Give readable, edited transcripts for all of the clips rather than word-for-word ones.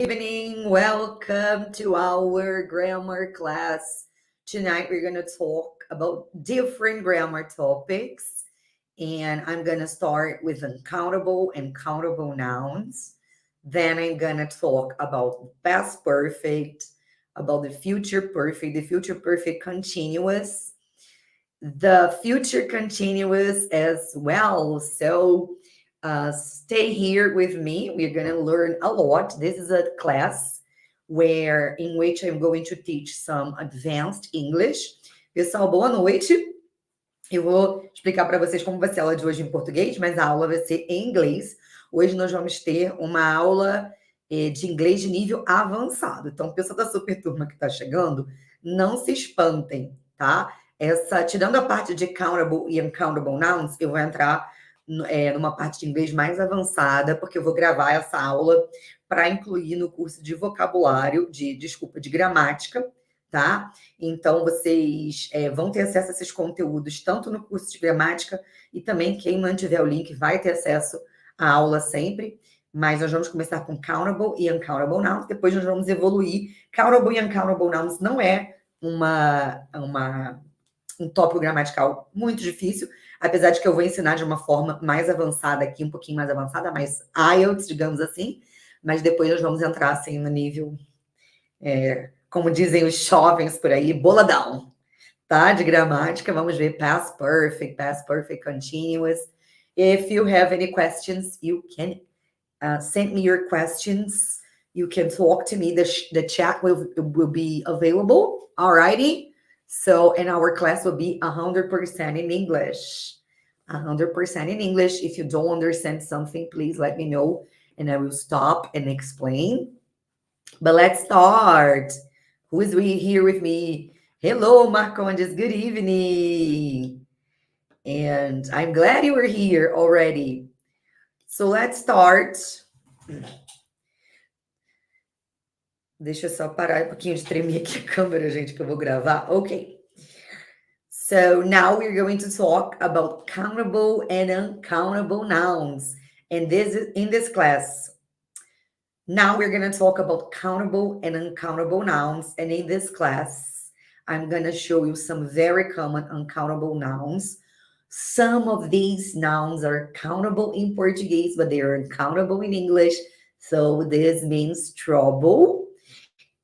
Evening, welcome to our grammar class. Tonight we're going to talk about different grammar topics, and I'm going to start with uncountable and countable nouns. Then I'm going to talk about past perfect, about the future perfect continuous, the future continuous as well. So stay here with me. We're going to learn a lot. This is a class in which I'm going to teach some advanced English. Pessoal, boa noite. Eu vou explicar para vocês como vai ser a aula de hoje em português, mas a aula vai ser em inglês. Hoje nós vamos ter uma aula de inglês de nível avançado. Então, pessoal da super turma que está chegando, não se espantem, tá? Tirando a parte de countable e uncountable nouns, eu vou entrar numa parte de inglês mais avançada, porque eu vou gravar essa aula para incluir no curso de vocabulário, de gramática, tá? Então, vocês vão ter acesso a esses conteúdos tanto no curso de gramática e também quem mantiver o link vai ter acesso à aula sempre. Mas nós vamos começar com countable e uncountable nouns, depois nós vamos evoluir. Countable e uncountable nouns não é um tópico gramatical muito difícil, apesar de que eu vou ensinar de uma forma mais avançada aqui, um pouquinho mais avançada, mais IELTS, digamos assim, mas depois nós vamos entrar assim no nível, como dizem os jovens por aí, boladão, tá? De gramática, vamos ver past perfect continuous. If you have any questions, you can send me your questions. You can talk to me. The chat will be available. Alrighty. So, and our class will be 100% in English. 100% in English. If you don't understand something, please let me know and I will stop and explain. But let's start. Who is here with me? Hello, Marcondes. Good evening. And I'm glad you were here already. So let's start. Deixa eu só parar um pouquinho de tremer aqui a câmera, gente, que eu vou gravar. Okay. So now we're going to talk about countable and uncountable nouns. And in this class, now we're going to talk about countable and uncountable nouns. And in this class, I'm going to show you some very common uncountable nouns. Some of these nouns are countable in Portuguese, but they are uncountable in English. So this means trouble.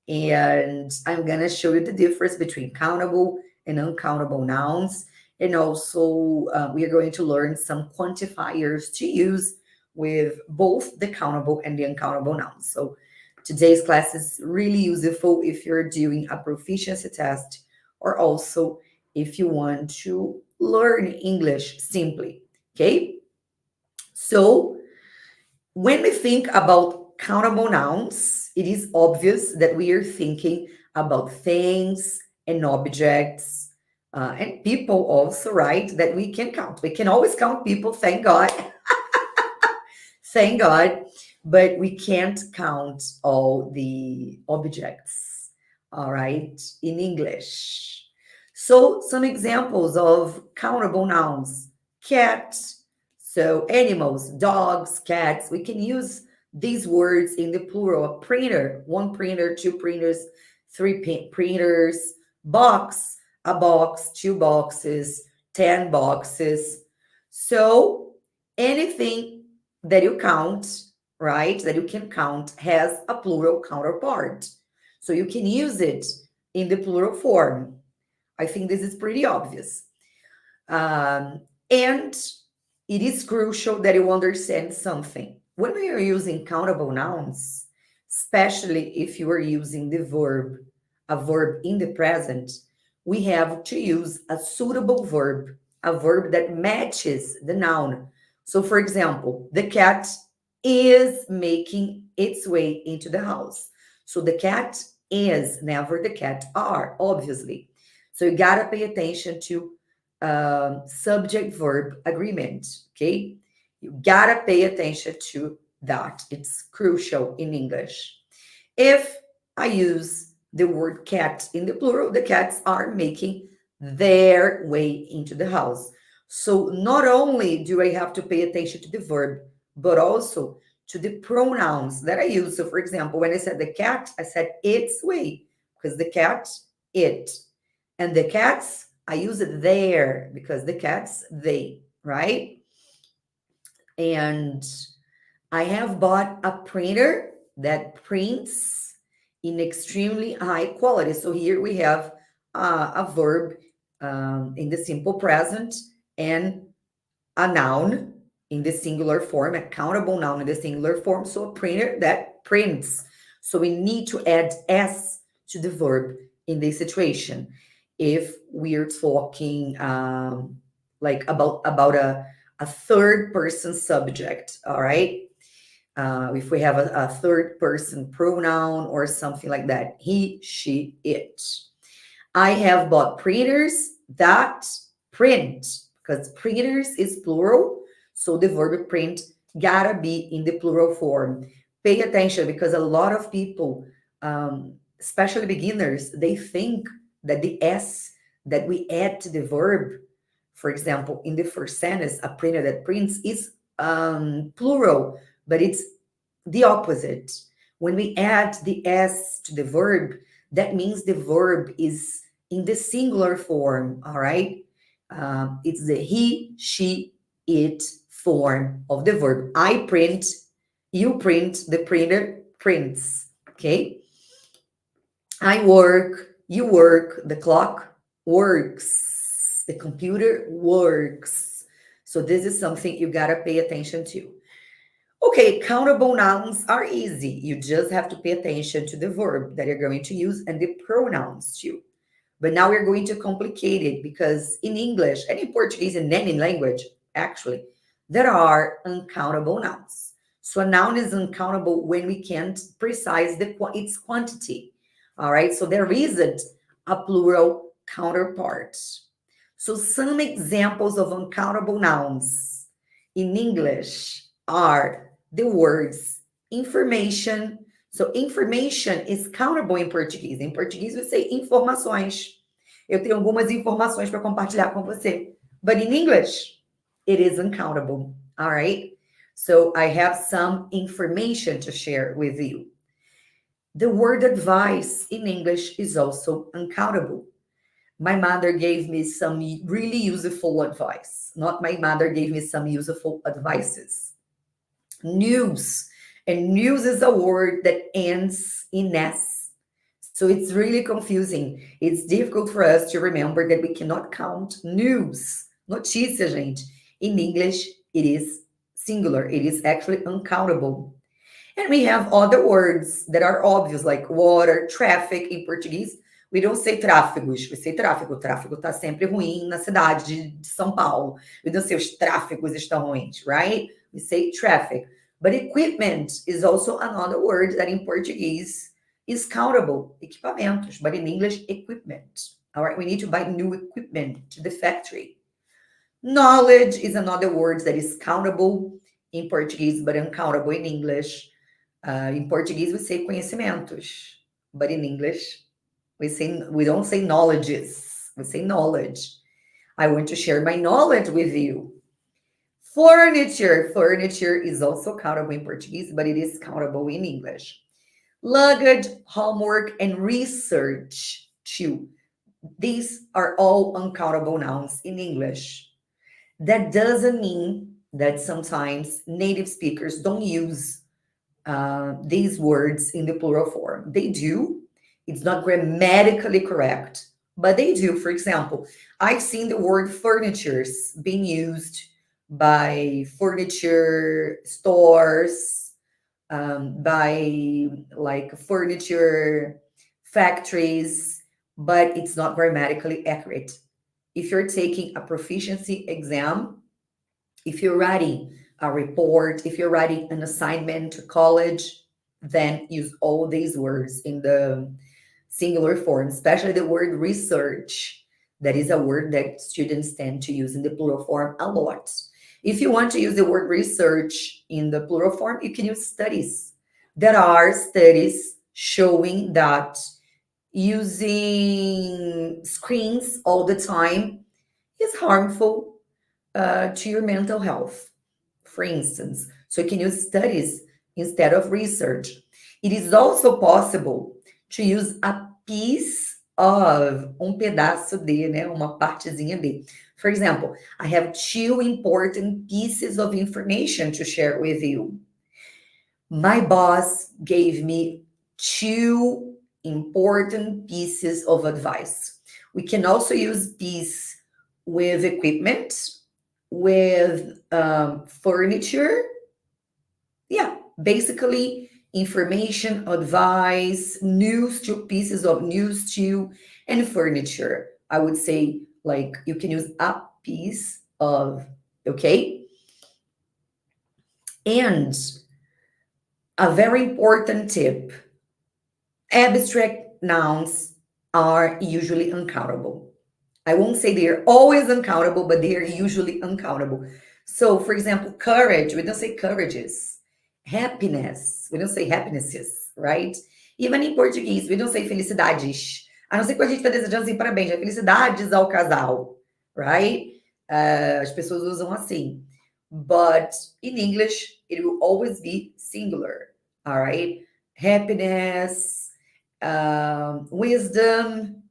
And I'm going to show you the difference between countable and uncountable nouns. And also, we are going to learn some quantifiers to use with both the countable and the uncountable nouns. So today's class is really useful if you're doing a proficiency test or also if you want to learn English simply, okay? So when we think about countable nouns, it is obvious that we are thinking about things and objects and people also, right? That we can count. We can always count people, thank God. Thank God. But we can't count all the objects, all right, in English. So some examples of countable nouns. Cat, so animals, dogs, cats. We can use these words in the plural. A printer, one printer, two printers, three printers. Box, a box, two boxes, 10 boxes. So anything that you count, right, that you can count has a plural counterpart. So you can use it in the plural form. I think this is pretty obvious. And it is crucial that you understand something. When we are using countable nouns, especially if you are using a verb in the present, we have to use a suitable verb, a verb that matches the noun. So, for example, the cat is making its way into the house. So the cat is, never the cat are, obviously. So you gotta pay attention to subject-verb agreement, okay? You gotta pay attention to that. It's crucial in English. If I use the word cat in the plural, the cats are making their way into the house. So not only do I have to pay attention to the verb, but also to the pronouns that I use. So, for example, when I said the cat, I said its way because the cat, it. And the cats, I use it there because the cats, they, right? And I have bought a printer that prints in extremely high quality. So here we have a verb in the simple present and a noun in the singular form, a countable noun in the singular form. So a printer that prints. So we need to add s to the verb in this situation. If we're talking like about a third person subject, all right? If we have a third person pronoun or something like that, he, she, it. I have bought printers that print because printers is plural. So the verb print gotta be in the plural form. Pay attention because a lot of people, especially beginners, they think that the S that we add to the verb, for example, in the first sentence, a printer that prints is plural, but it's the opposite. When we add the S to the verb, that means the verb is in the singular form, all right? It's the he, she, it form of the verb. I print, you print, the printer prints, okay? I work, you work, the clock works, the computer works. So this is something you gotta pay attention to. Okay, countable nouns are easy. You just have to pay attention to the verb that you're going to use and the pronouns too. But now we're going to complicate it because in English and in Portuguese and any language, actually, there are uncountable nouns. So a noun is uncountable when we can't precise its quantity. All right, so there isn't a plural counterpart. So some examples of uncountable nouns in English are the words information. So, information is countable em português. Em português, we say informações. Eu tenho algumas informações para compartilhar com você. But in English, it is uncountable. All right? So, I have some information to share with you. The word advice in English is also uncountable. My mother gave me some really useful advice. Not my mother gave me some useful advices. News. And news is a word that ends in S. So it's really confusing. It's difficult for us to remember that we cannot count news. Notícia, gente. In English, it is singular. It is actually uncountable. And we have other words that are obvious, like water, traffic in Portuguese. We don't say tráfegos, we say tráfego. O tráfego está sempre ruim na cidade de São Paulo. We don't say os tráfegos estão ruins, right? We say traffic. But equipment is also another word that in Portuguese is countable, equipamentos, but in English, equipment. All right, we need to buy new equipment to the factory. Knowledge is another word that is countable in Portuguese, but uncountable in English. In Portuguese, we say conhecimentos, but in English, we don't say knowledges, we say knowledge. I want to share my knowledge with you. Furniture is also countable in Portuguese, but it is countable in English. Luggage, homework, and research too. These are all uncountable nouns in English. That doesn't mean that sometimes native speakers don't use these words in the plural form. They do. It's not grammatically correct, but they do. For example, I've seen the word furnitures being used by furniture stores, by like furniture factories, but it's not grammatically accurate. If you're taking a proficiency exam, if you're writing a report, if you're writing an assignment to college, then use all these words in the singular form, especially the word research. That is a word that students tend to use in the plural form a lot. If you want to use the word research in the plural form, you can use studies. There are studies showing that using screens all the time is harmful to your mental health, for instance. So you can use studies instead of research. It is also possible to use a piece of, pedaço de, né? Uma partezinha de. For example, I have two important pieces of information to share with you. My boss gave me two important pieces of advice. We can also use piece with equipment, with furniture. Yeah, basically information, advice, news to pieces of news to, and furniture. I would say like you can use a piece of, okay? And a very important tip, abstract nouns are usually uncountable. I won't say they're always uncountable, but they are usually uncountable. So, for example, courage, we don't say courages. Happiness, we don't say happinesses, right? Even em português, we don't say felicidades. A não ser quando a gente está desejando assim, parabéns, felicidades ao casal, right? As pessoas usam assim. But in English, it will always be singular, all right? Happiness, wisdom,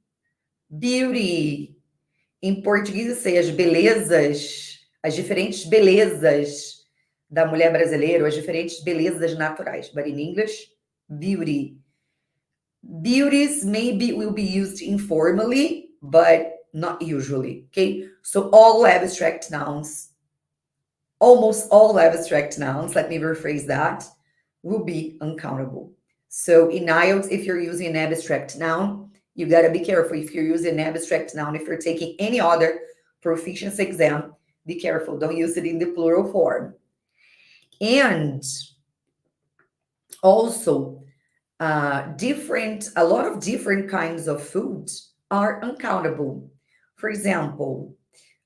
beauty. Em português, eu sei as belezas, as diferentes belezas da mulher brasileira, ou as diferentes belezas naturais. But in English, beauty. Beauties maybe will be used informally, but not usually, okay? So all abstract nouns, almost all abstract nouns, let me rephrase that, will be uncountable. So in IELTS, if you're using an abstract noun, you got to be careful. If you're using an abstract noun, if you're taking any other proficiency exam, be careful. Don't use it in the plural form. And also, a lot of different kinds of food are uncountable. For example,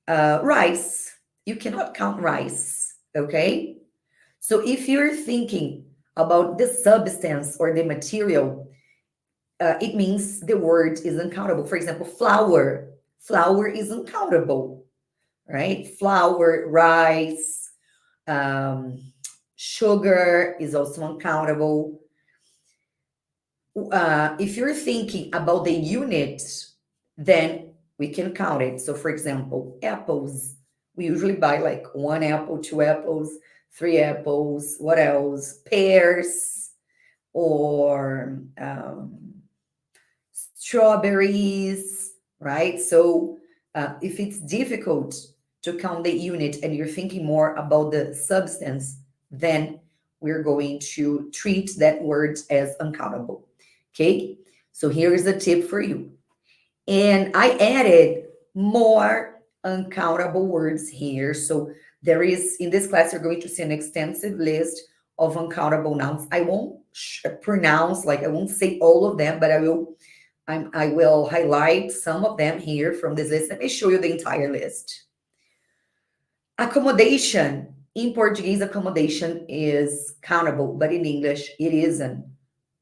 rice. You cannot count rice, okay? So if you're thinking about the substance or the material, it means the word is uncountable. For example, flour. Flour is uncountable, right? Flour, rice, sugar is also uncountable. If you're thinking about the unit, then we can count it. So, for example, apples. We usually buy like 1 apple, 2 apples, 3 apples. What else? Pears or strawberries, right? So, if it's difficult to count the unit and you're thinking more about the substance, then we're going to treat that word as uncountable. Okay, so here is a tip for you. And I added more uncountable words here. So there is, in this class, you're going to see an extensive list of uncountable nouns. I won't pronounce, like I won't say all of them, but I will highlight some of them here from this list. Let me show you the entire list. Accommodation. In Portuguese, accommodation is countable, but in English, it isn't.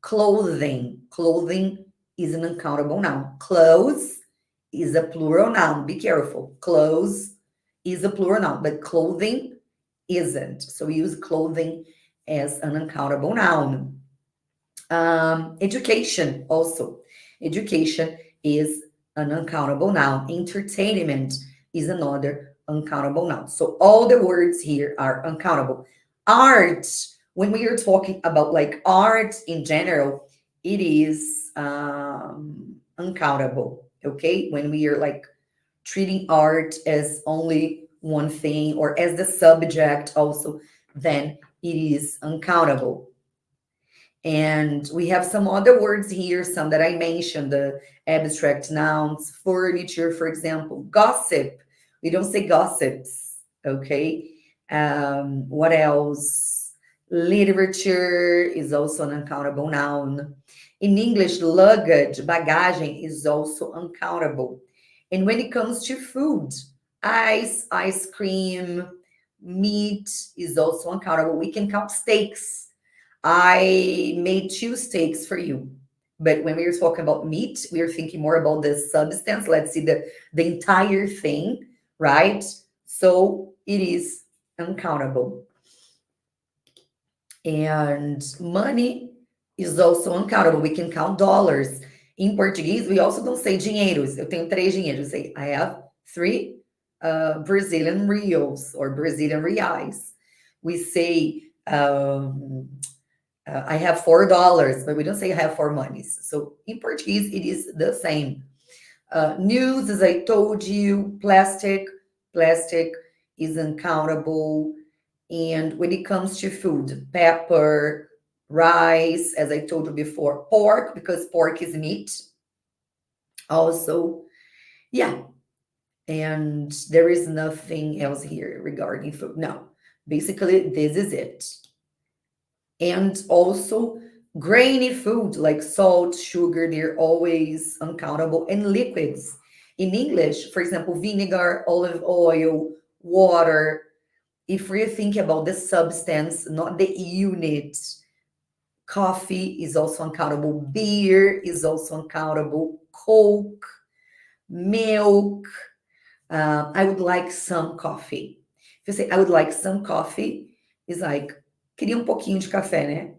Clothing. Clothing is an uncountable noun. Clothes is a plural noun. Be careful. Clothes is a plural noun, but clothing isn't. So we use clothing as an uncountable noun. Education also. Education is an uncountable noun. Entertainment is another uncountable noun. So all the words here are uncountable. Art, when we are talking about like art in general, it is uncountable, okay? When we are like treating art as only one thing or as the subject also, then it is uncountable. And we have some other words here, some that I mentioned, the abstract nouns, furniture, for example, gossip. We don't say gossips, okay? What else? Literature is also an uncountable noun. In English, luggage, bagagem is also uncountable. And when it comes to food, ice cream, meat is also uncountable. We can count steaks. I made 2 steaks for you. But when we were talking about meat, we were thinking more about the substance. Let's see the entire thing, right? So it is uncountable. And money is also uncountable. We can count dollars. Em português, we also don't say dinheiros. Eu tenho três dinheiros. Say, I have three Brazilian reals or Brazilian reais. We say, I have $4, but we don't say I have four monies. So in Portuguese, it is the same. News, as I told you, plastic is uncountable. And when it comes to food, pepper, rice, as I told you before, pork, because pork is meat. Also, yeah. And there is nothing else here regarding food. No, basically, this is it. And also, grainy food like salt, sugar, they're always uncountable. And liquids. In English, for example, vinegar, olive oil, water. If we think about the substance, not the unit, coffee is also uncountable, beer is also uncountable, Coke, milk. I would like some coffee. If you say, I would like some coffee, it's like, queria pouquinho de café, né?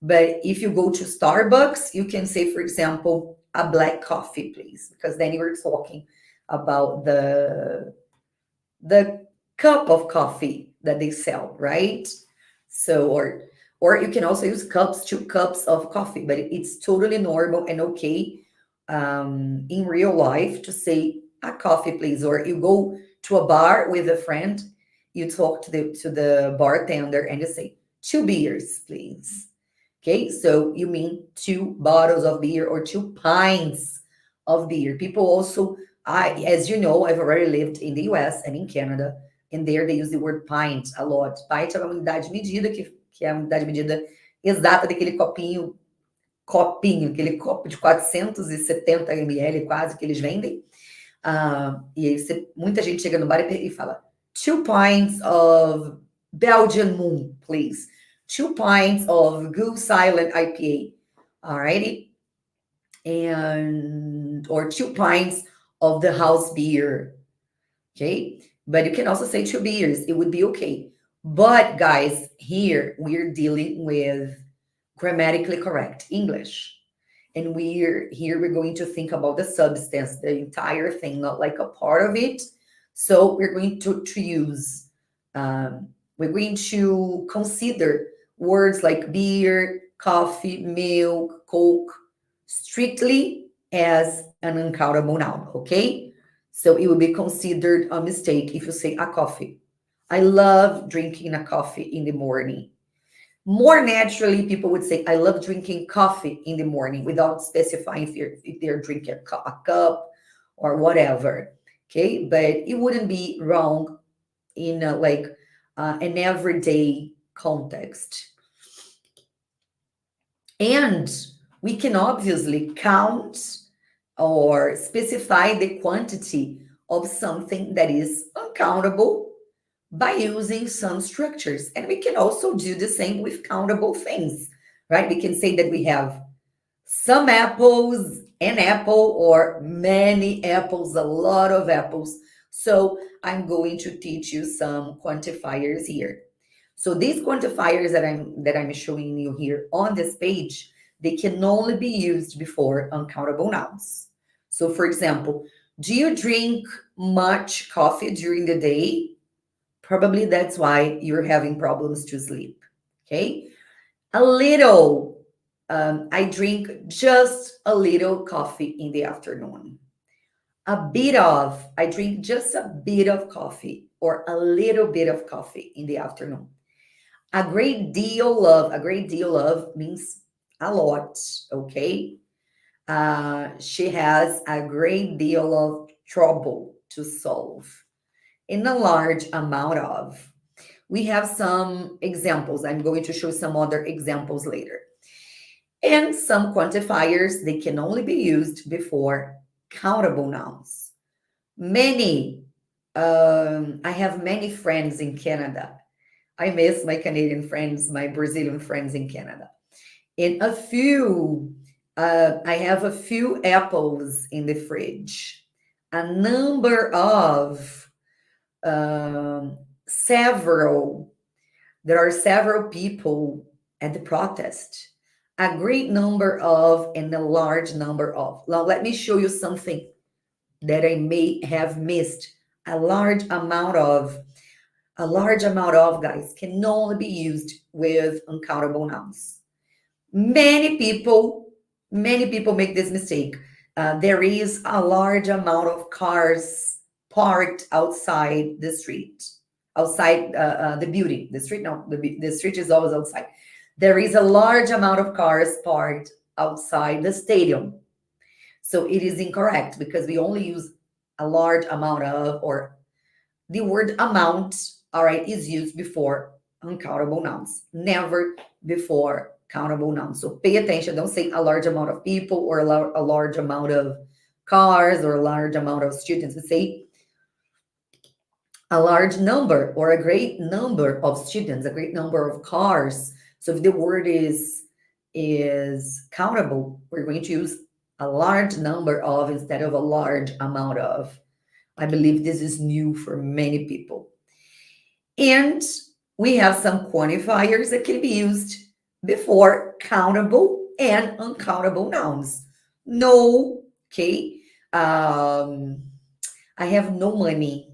But if you go to Starbucks, you can say, for example, a black coffee, please, because then you were talking about the cup of coffee that they sell, right? So, or you can also use cups, 2 cups of coffee, but it's totally normal and okay in real life to say a coffee, please. Or you go to a bar with a friend, you talk to the bartender and you say 2 beers, please. Okay, so you mean 2 bottles of beer or 2 pints of beer. People also, as you know, I've already lived in the US and in Canada, and there they use the word pint a lot. Pint é uma unidade de medida, que é a unidade de medida exata daquele copinho, aquele copo de 470 ml quase que eles vendem. E aí muita gente chega no bar e fala 2 pints of Belgian Moon, please. 2 pints of Goose Island IPA. Alrighty. Or 2 pints of the house beer. Okay. But you can also say 2 beers. It would be okay. But guys, here we're dealing with grammatically correct English. And we're going to think about the substance, the entire thing, not like a part of it. So we're going to use, we're going to consider words like beer, coffee, milk, Coke, strictly as an uncountable noun, okay? So it would be considered a mistake if you say a coffee. I love drinking a coffee in the morning. More naturally, people would say, I love drinking coffee in the morning without specifying if they're drinking a cup or whatever. Okay, but it wouldn't be wrong in an everyday context. And we can obviously count or specify the quantity of something that is uncountable by using some structures. And we can also do the same with countable things, right? We can say that we have some apples, an apple, or many apples, a lot of apples. So I'm going to teach you some quantifiers here. So these quantifiers that I'm showing you here on this page, they can only be used before uncountable nouns. So for example, do you drink much coffee during the day? Probably that's why you're having problems to sleep. Okay. A little. I drink just a little coffee in the afternoon. A bit of. I drink just a bit of coffee or a little bit of coffee in the afternoon. A great deal of. A great deal of means a lot. Okay. She has a great deal of trouble to solve. In a large amount of. We have some examples. I'm going to show some other examples later. And some quantifiers, they can only be used before countable nouns. Many. I have many friends in Canada. I miss my Canadian friends, my Brazilian friends in Canada. And I have a few apples in the fridge. A number of. There are several people at the protest. A great number of and a large number of. Now, let me show you something that I may have missed. A large amount of. A large amount of, guys, can only be used with uncountable nouns. Many people, many people make this mistake. There is a large amount of cars parked outside the street, outside the building. The street, no, the street is always outside. There is a large amount of cars parked outside the stadium. So it is incorrect because we only use a large amount of, or the word amount, all right, is used before uncountable nouns, never before countable nouns. So pay attention. Don't say a large amount of people or a large amount of cars or a large amount of students. We say a large number or a great number of students, a great number of cars. So if the word is countable, we're going to use a large number of instead of a large amount of. I believe this is new for many people. And we have some quantifiers that can be used before countable and uncountable nouns. No, okay. I have no money,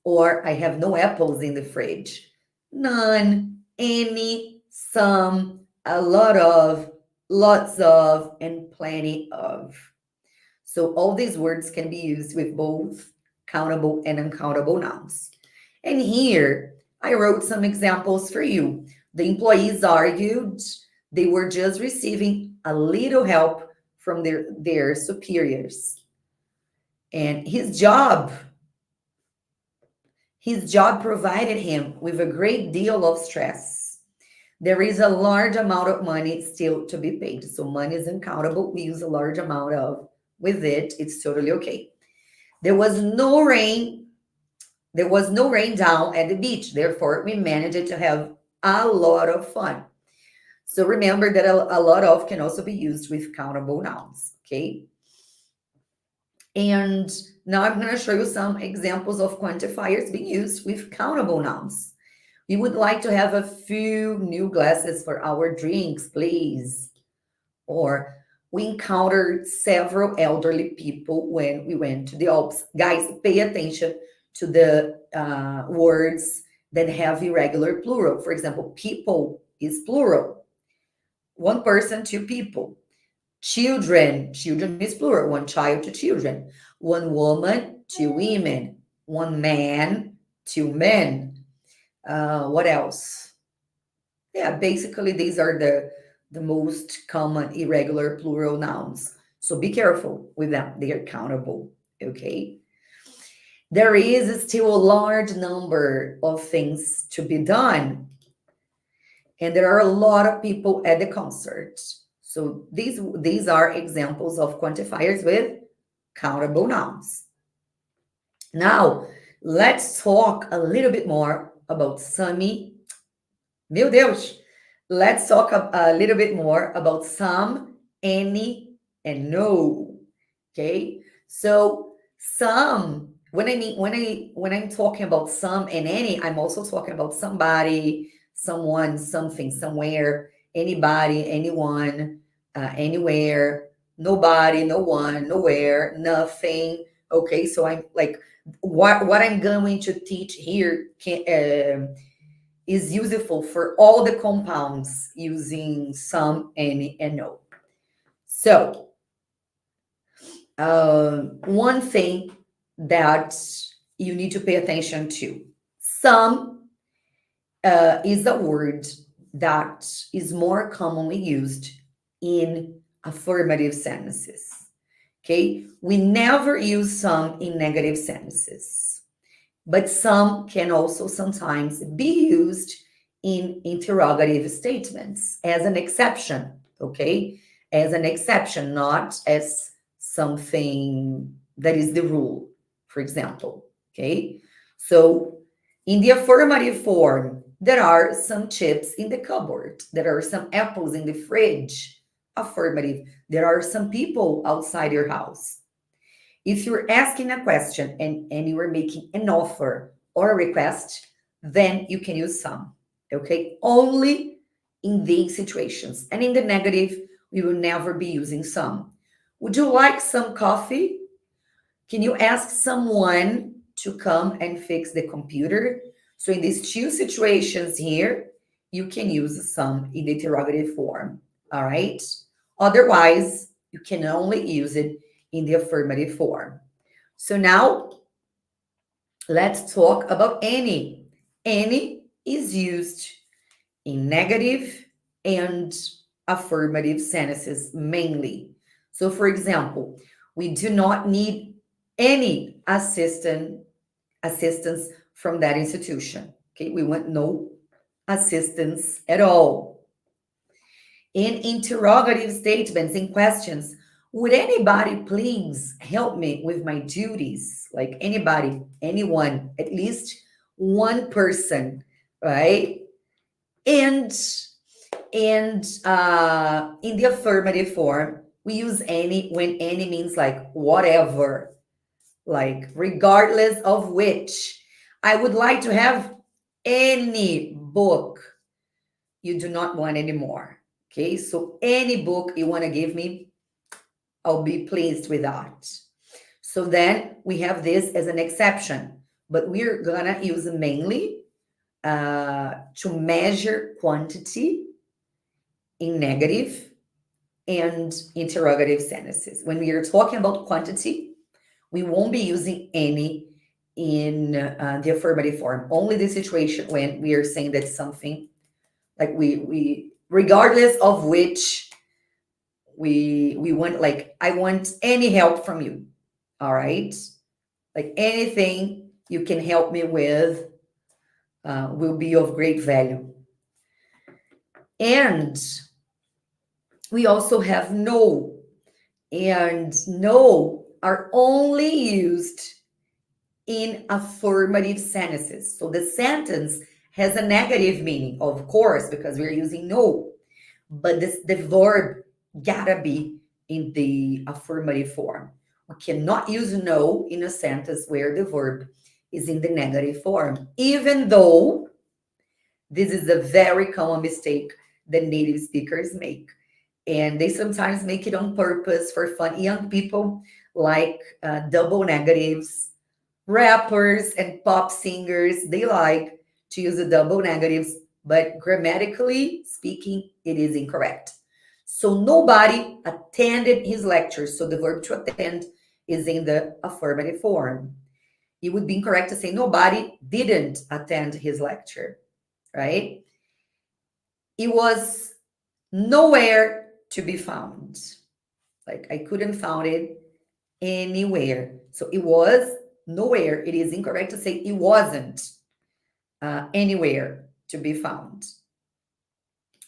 or I have no apples in the fridge. None, any, some, a lot of, lots of, and plenty of. So all these words can be used with both countable and uncountable nouns. And here I wrote some examples for you. The employees argued they were just receiving a little help from their superiors. And his job provided him with a great deal of stress. There is a large amount of money still to be paid. So money is uncountable. We use a large amount of with it. It's totally okay. There was no rain down at the beach. Therefore, we managed to have a lot of fun. So remember that a lot of can also be used with countable nouns, okay? And now I'm going to show you some examples of quantifiers being used with countable nouns. We would like to have a few new glasses for our drinks, please. Or we encountered several elderly people when we went to the Alps. Guys, pay attention to the words that have irregular plural. For example, people is plural. One person, two people. Children is plural. One child, two children. One woman, two women. One man, two men. What else? Yeah, basically these are the most common irregular plural nouns. So be careful with them. They are countable, okay? There is still a large number of things to be done. And there are a lot of people at the concert. So these are examples of quantifiers with countable nouns. Now, let's talk a little bit more about some. Meu Deus! Let's talk a little bit more about some, any, and no. Okay? So some, when I'm talking about some and any, I'm also talking about somebody, someone, something, somewhere, anybody, anyone, anywhere, nobody, no one, nowhere, nothing. Okay, so I'm like, what I'm going to teach here is useful for all the compounds using some, any, and no. So one thing that you need to pay attention to, some is a word that is more commonly used in affirmative sentences. Okay, we never use some in negative sentences, but some can also sometimes be used in interrogative statements as an exception, okay? As an exception, not as something that is the rule, for example, okay? So in the affirmative form, there are some chips in the cupboard. There are some apples in the fridge. Affirmative. There are some people outside your house. If you're asking a question and you are making an offer or a request, then you can use some, okay? Only in these situations. And in the negative, we will never be using some. Would you like some coffee? Can you ask someone to come and fix the computer? So in these two situations here, you can use some in the interrogative form. All right. Otherwise, you can only use it in the affirmative form. So now let's talk about any. Any is used in negative and affirmative sentences mainly. So, for example, we do not need any assistance from that institution. Okay, we want no assistance at all. In interrogative statements, in questions, would anybody please help me with my duties? Like anybody, anyone, at least one person, right? And in the affirmative form, we use any when any means like whatever, like regardless of which. I would like to have any book you do not want anymore. Okay, so any book you want to give me, I'll be pleased with that. So then we have this as an exception, but we're gonna use mainly to measure quantity in negative and interrogative sentences. When we are talking about quantity, we won't be using any in the affirmative form. Only the situation when we are saying that something like we regardless of which we want, like I want any help from you. All right, like anything you can help me with will be of great value. And we also have no, and no are only used in affirmative sentences. So the sentence has a negative meaning, of course, because we're using no, but the verb gotta be in the affirmative form. We cannot use no in a sentence where the verb is in the negative form, even though this is a very common mistake that native speakers make. And they sometimes make it on purpose for fun. Young people like double negatives, rappers and pop singers, they like to use the double negatives, but grammatically speaking, it is incorrect. So nobody attended his lecture. So the verb to attend is in the affirmative form. It would be incorrect to say nobody didn't attend his lecture, right? It was nowhere to be found. Like I couldn't find it anywhere. So it was nowhere. It is incorrect to say it wasn't anywhere to be found.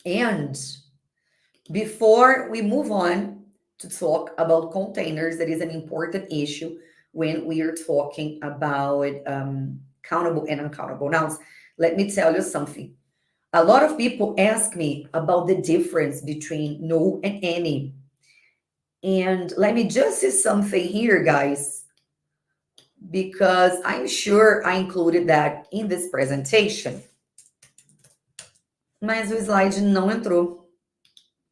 And before we move on to talk about containers, that is an important issue when we are talking about countable and uncountable nouns. Let me tell you something. A lot of people ask me about the difference between no and any. And let me just say something here, guys, because I'm sure I included that in this presentation. Mas o slide não entrou.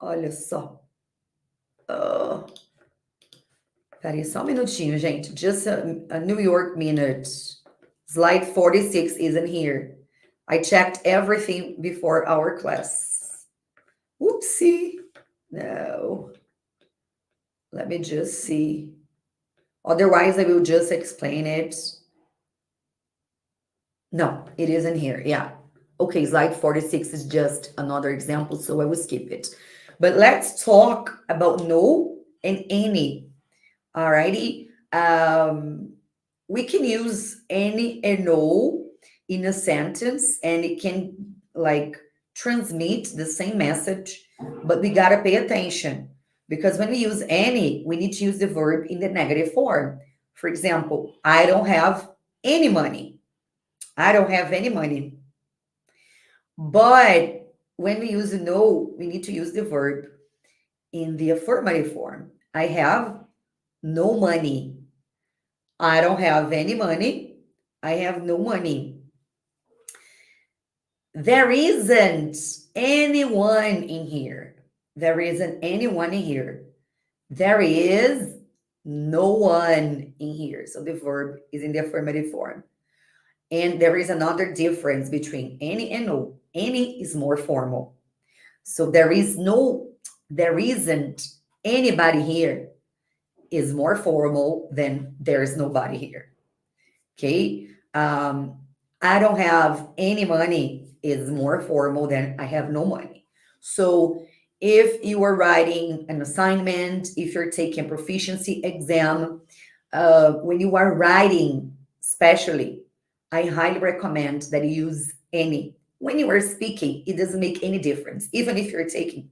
Olha só. Peraí, só um minutinho, gente. Just a New York minute. Slide 46 isn't here. I checked everything before our class. Oopsie. No. Let me just see. Otherwise, I will just explain it. No, it isn't here. Yeah. Okay, slide 46 is just another example, so I will skip it. But let's talk about no and any. Alrighty. We can use any and no in a sentence, and it can like transmit the same message, but we gotta pay attention because when we use any, we need to use the verb in the negative form. For example, I don't have any money. I don't have any money. But when we use no, we need to use the verb in the affirmative form. I have no money. I don't have any money. I have no money. There isn't anyone in here. There isn't anyone in here. There is no one in here. So the verb is in the affirmative form. And there is another difference between any and no. Any is more formal. So there isn't anybody here is more formal than there is nobody here. Okay. I don't have any money is more formal than I have no money. So if you are writing an assignment, if you're taking a proficiency exam, when you are writing, especially, I highly recommend that you use any. When you are speaking, it doesn't make any difference. Even if you're taking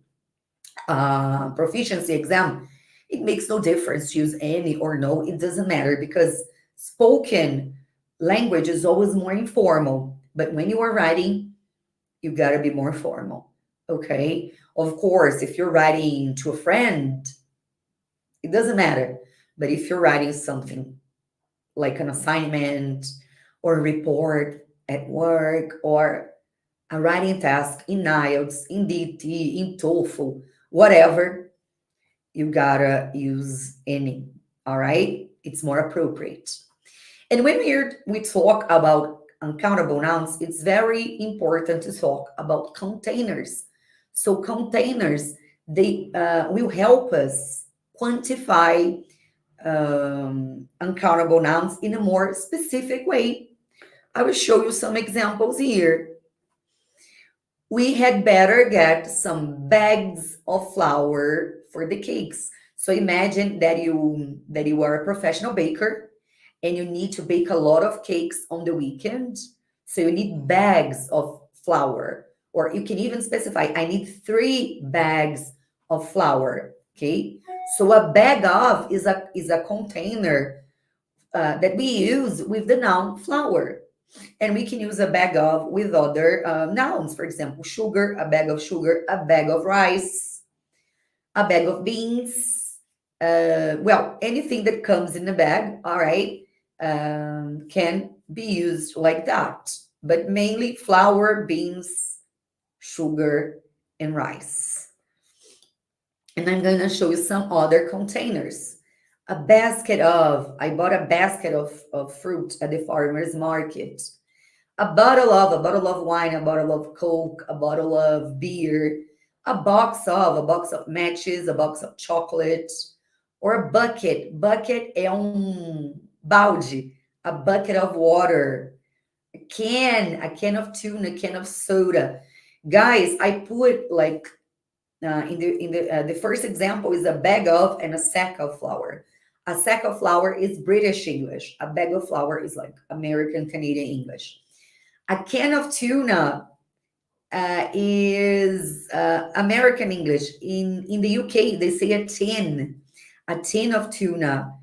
a proficiency exam, it makes no difference to use any or no. It doesn't matter because spoken language is always more informal. But when you are writing, you got to be more formal. Okay. Of course, if you're writing to a friend, it doesn't matter. But if you're writing something like an assignment or a report at work or a writing task in IELTS, in DT, in TOEFL, whatever, you gotta use any. All right? It's more appropriate. And when we talk about uncountable nouns, it's very important to talk about containers. So containers, they will help us quantify uncountable nouns in a more specific way. I will show you some examples here. We had better get some bags of flour for the cakes. So imagine that you are a professional baker and you need to bake a lot of cakes on the weekend. So you need bags of flour, or you can even specify, I need 3 bags of flour. Okay. So a bag of is a container that we use with the noun flour. And we can use a bag of with other nouns. For example, sugar, a bag of rice, a bag of beans. Well, anything that comes in a bag, all right, can be used like that. But mainly flour, beans, sugar, and rice. And I'm going to show you some other containers. I bought a basket of fruit at the farmer's market. A bottle of wine, a bottle of Coke, a bottle of beer, a box of matches, a box of chocolate, or a bucket. Bucket é balde, a bucket of water, a can of tuna, a can of soda. Guys, I put like the first example is a bag of and a sack of flour. A sack of flour is British English. A bag of flour is like American Canadian English. A can of tuna is American English. In the UK, they say a tin of tuna.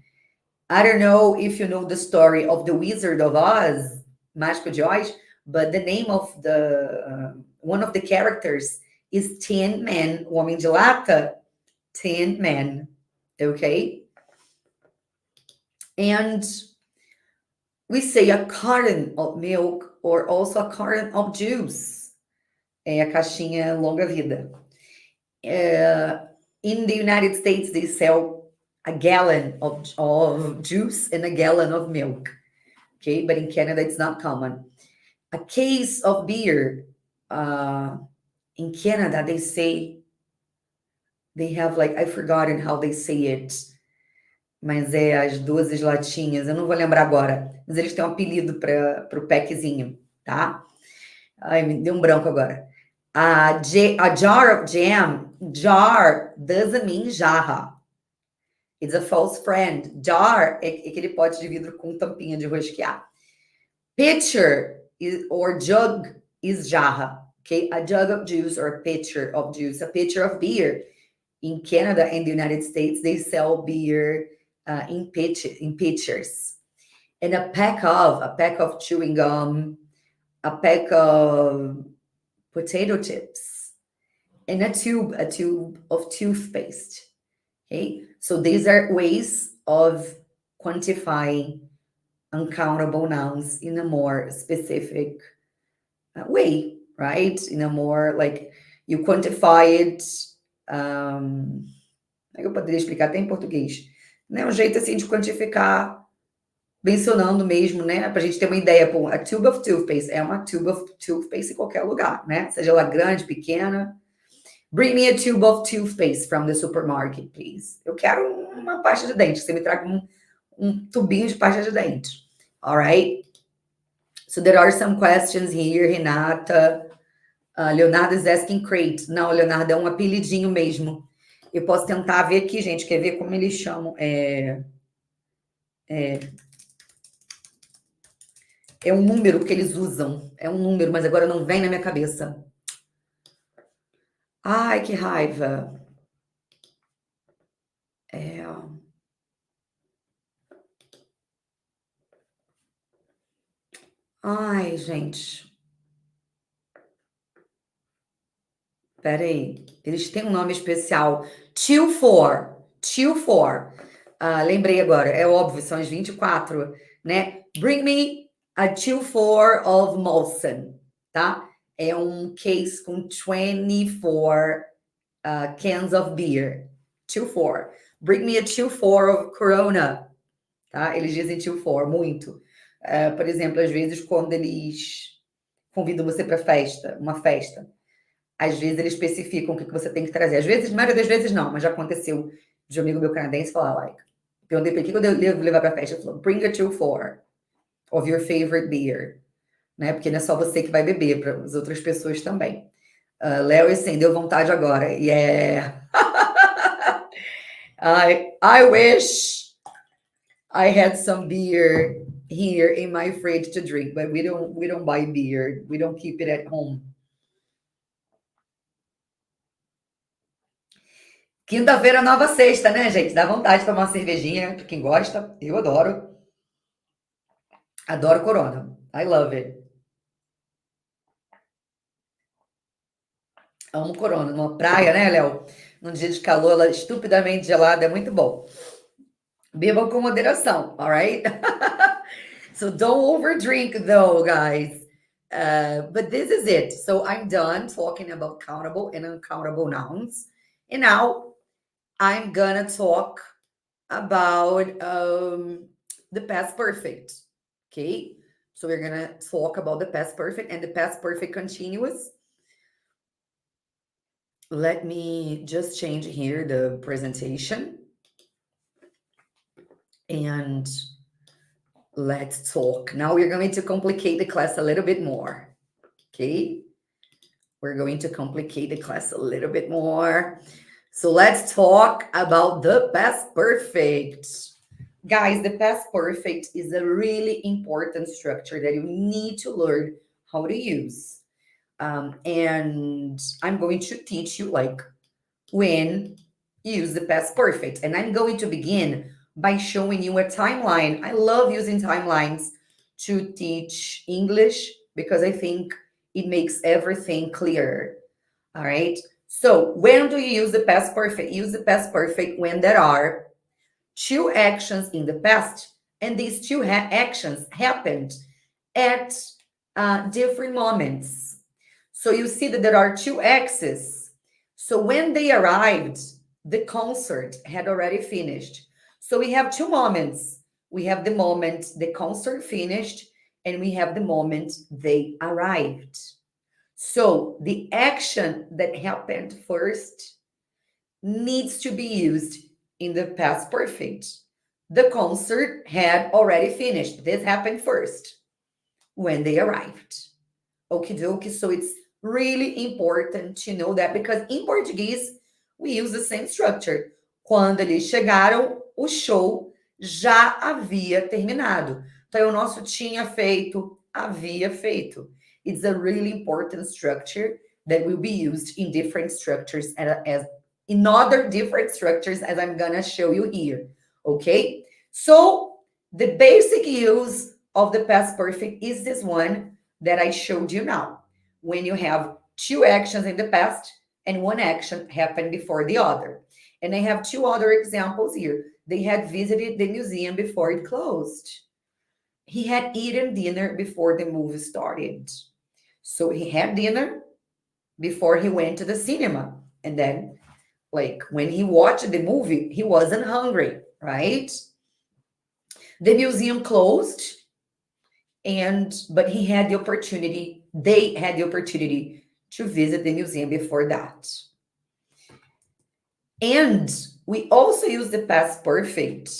I don't know if you know the story of the Wizard of Oz, Mágico de Oz, but the name of the one of the characters is Tin Man, o Homem de Lata, Tin Man. Okay? And we say a carton of milk or also a carton of juice. É a caixinha longa vida. In the United States, they sell a gallon of juice and a gallon of milk. Okay, but in Canada, it's not common. A case of beer. In Canada, they say, they have like, I've forgotten how they say it. Mas é as 12 latinhas, eu não vou lembrar agora. Mas eles têm um apelido para o packzinho, tá? Ai, me deu um branco agora. A jar of jam, jar doesn't mean jarra. It's a false friend. Jar é aquele pote de vidro com tampinha de rosquear. Pitcher or jug is jarra. Okay, a jug of juice or a pitcher of juice, a pitcher of beer. In Canada and the United States, they sell beer in pitchers. And a pack of chewing gum, a pack of potato chips, and a tube of toothpaste. Okay, so these are ways of quantifying uncountable nouns in a more specific way, right? In a more like You quantify it. Como é que eu poderia explicar até em português? Né? Um jeito assim de quantificar, mencionando mesmo, né? Para a gente ter uma ideia. Pô, a tube of toothpaste é uma tube of toothpaste em qualquer lugar, né? Seja ela grande, pequena. Bring me a tube of toothpaste from the supermarket, please. Eu quero uma pasta de dente. Você me traga um tubinho de pasta de dente. All right? So there are some questions here, Renata. Leonardo is asking crate. Não, Leonardo, é um apelidinho mesmo. Eu posso tentar ver aqui, gente. Quer ver como eles chamam? É um número que eles usam. É um número, mas agora não vem na minha cabeça. Ai, que raiva. Ai, gente. Pera aí. Eles têm um nome especial. Till for. Till for. Lembrei agora. É óbvio, são as 24, né? Bring me a till for of Molson, tá? É um case com 24 cans of beer. Till for. Bring me a till for of Corona, tá? Eles dizem till for, muito. Por exemplo, às vezes, quando eles convidam você para festa, uma festa, às vezes eles especificam o que você tem que trazer. Às vezes, na maioria das vezes não, mas já aconteceu de um amigo meu canadense falar, like, perguntei para ele, o que eu devo levar para a festa? Ele falou, bring a two for of your favorite beer. Né? Porque não é só você que vai beber, para as outras pessoas também. Léo, assim, deu vontade agora. Yeah. I wish I had some beer here in my fridge to drink, but we don't buy beer. We don't keep it at home. Quinta-feira, nova sexta, né, gente? Dá vontade de tomar uma cervejinha, pra quem gosta. Eu adoro. Adoro Corona. I love it. Amo Corona. Numa praia, né, Léo? Num dia de calor, ela é estupidamente gelada. É muito bom. Bebam com moderação, alright? So don't overdrink, though, guys. But this is it. So I'm done talking about countable and uncountable nouns. And now I'm gonna talk about the past perfect. Okay, so we're gonna talk about the past perfect and the past perfect continuous. Let me just change here the presentation and let's talk. Now we're going to complicate the class a little bit more. Okay, we're going to complicate the class a little bit more. So let's talk about the past perfect. Guys, the past perfect is a really important structure that you need to learn how to use. And I'm going to teach you like when use the past perfect. And I'm going to begin by showing you a timeline. I love using timelines to teach English because I think it makes everything clear. All right. So when do you use the past perfect? Use the past perfect when there are two actions in the past, and these two actions happened at different moments. So you see that there are two X's. So when they arrived, the concert had already finished. So we have two moments. We have the moment the concert finished, and we have the moment they arrived. So the action that happened first needs to be used in the past perfect. The concert had already finished. This happened first when they arrived. Okie dokie. So it's really important to know that because in Portuguese we use the same structure. Quando eles chegaram, o show já havia terminado. Então, o nosso tinha feito, havia feito. It's a really important structure that will be used in different structures as in other different structures as I'm gonna show you here. Okay? So the basic use of the past perfect is this one that I showed you now. When you have two actions in the past and one action happened before the other. And I have two other examples here. They had visited the museum before it closed. He had eaten dinner before the movie started. So he had dinner before he went to the cinema. And then, like, when he watched the movie, he wasn't hungry, right? The museum closed, and but he had the opportunity, they had the opportunity to visit the museum before that. And we also use the past perfect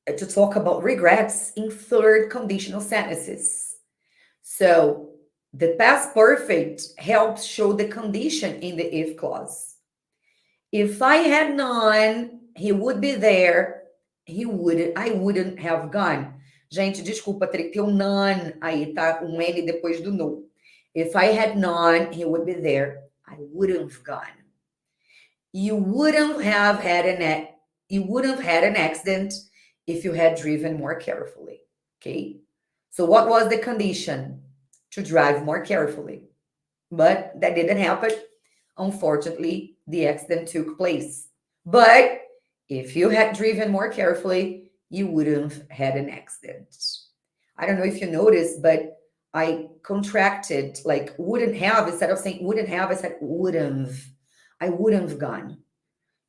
to talk about regrets in third conditional sentences. So the past perfect helps show the condition in the if clause. If I had known he would be there, I wouldn't have gone. Gente, desculpa, tem um none aí, tá? Um N depois do no. If I had known he would be there, I wouldn't have gone. You wouldn't have had an accident if you had driven more carefully. Okay? So what was the condition? To drive more carefully. But that didn't happen. Unfortunately, the accident took place. But if you had driven more carefully, you wouldn't have had an accident. I don't know if you noticed, but I contracted, like wouldn't have, instead of saying wouldn't have, I said wouldn't have. I wouldn't have gone.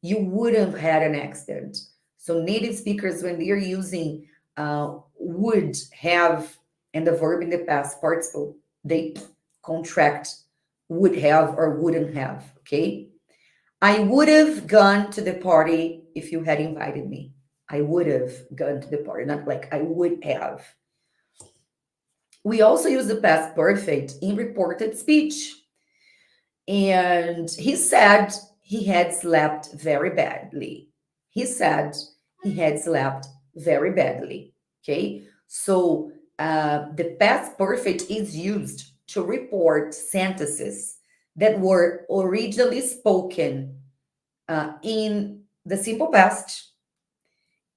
You wouldn't have had an accident. So native speakers, when they're using would have and the verb in the past participle, they contract would have or wouldn't have. Okay. I would have gone to the party if you had invited me. I would have gone to the party, not like I would have. We also use the past perfect in reported speech. And he said he had slept very badly. He said he had slept very badly. Okay. So the past perfect is used to report sentences that were originally spoken in the simple past,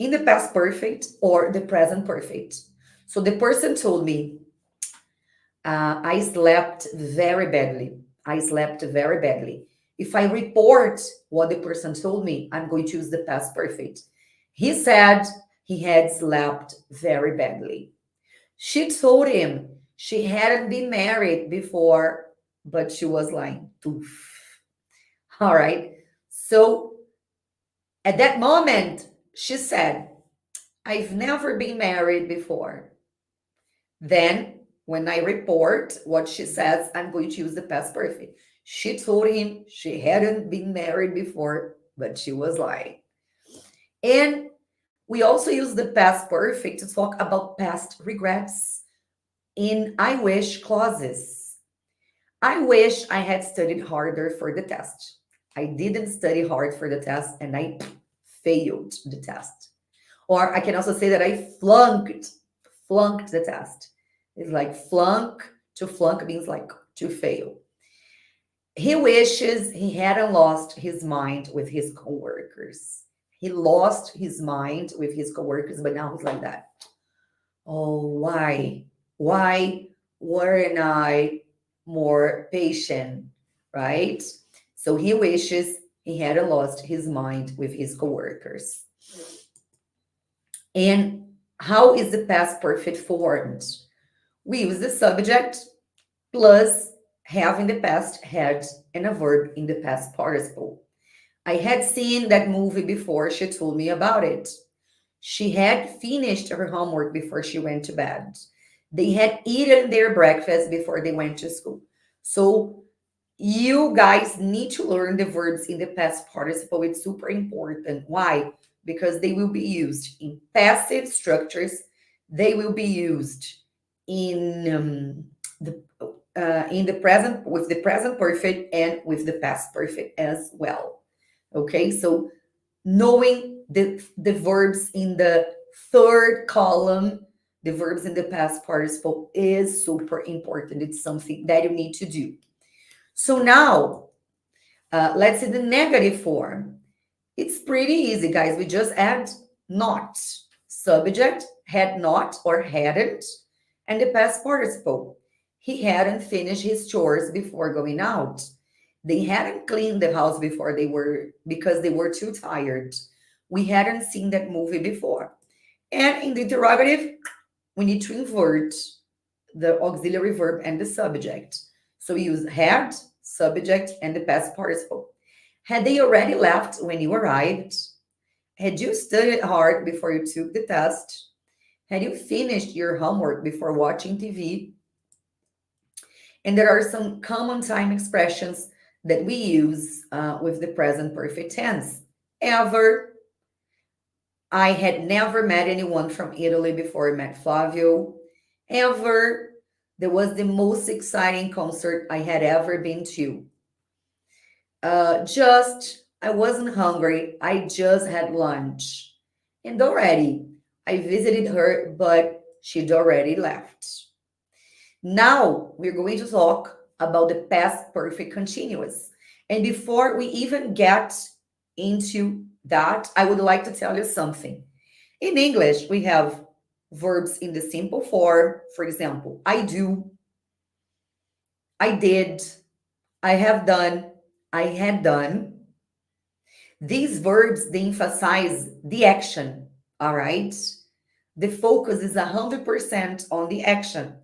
in the past perfect, or the present perfect. So the person told me, I slept very badly. I slept very badly. If I report what the person told me, I'm going to use the past perfect. He said he had slept very badly. She told him she hadn't been married before, but she was lying. Oof. All right. So at that moment, she said, I've never been married before. Then, when I report what she says, I'm going to use the past perfect. She told him she hadn't been married before, but she was lying. And we also use the past perfect to talk about past regrets in I wish clauses. I wish I had studied harder for the test. I didn't study hard for the test and I failed the test. Or I can also say that I flunked the test. It's like flunk, to flunk means like to fail. He wishes he hadn't lost his mind with his coworkers. He lost his mind with his coworkers, but now he's like that. Oh, why? Why weren't I more patient? Right? So he wishes he hadn't lost his mind with his coworkers. And how is the past perfect formed? We use the subject plus have in the past had and a verb in the past participle. I had seen that movie before she told me about it. She had finished her homework before she went to bed. They had eaten their breakfast before they went to school. So you guys need to learn the verbs in the past participle. It's super important. Why? Because they will be used in passive structures. They will be used in the present, with the present perfect and with the past perfect as well. Okay, so knowing the verbs in the third column, the verbs in the past participle is super important. It's something that you need to do. So now, let's see the negative form. It's pretty easy, guys. We just add not. Subject, had not or hadn't, and the past participle. He hadn't finished his chores before going out. They hadn't cleaned the house because they were too tired. We hadn't seen that movie before. And in the interrogative, we need to invert the auxiliary verb and the subject. So we use had, subject, and the past participle. Had they already left when you arrived? Had you studied hard before you took the test? Had you finished your homework before watching TV? And there are some common time expressions that we use with the present perfect tense. Ever. I had never met anyone from Italy before I met Flavio. Ever. That was the most exciting concert I had ever been to. I wasn't hungry. I just had lunch. And already, I visited her, but she'd already left. Now we're going to talk about the past perfect continuous. And before we even get into that, I would like to tell you something. In English, we have verbs in the simple form. For example, I do, I did, I have done, I had done. These verbs, they emphasize the action, all right? The focus is 100% on the action.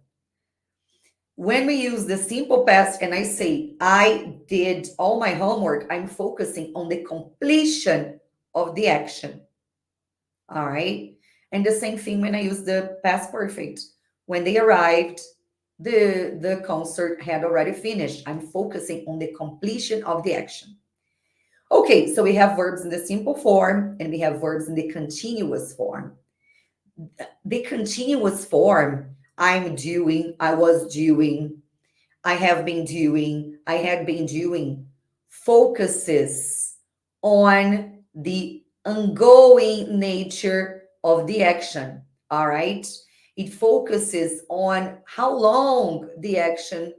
When we use the simple past and I say, I did all my homework, I'm focusing on the completion of the action. All right. And the same thing when I use the past perfect. When they arrived, the concert had already finished. I'm focusing on the completion of the action. Okay, so we have verbs in the simple form and we have verbs in the continuous form. The continuous form, I'm doing, I was doing, I have been doing, I had been doing, focuses on the ongoing nature of the action. All right. It focuses on how long the action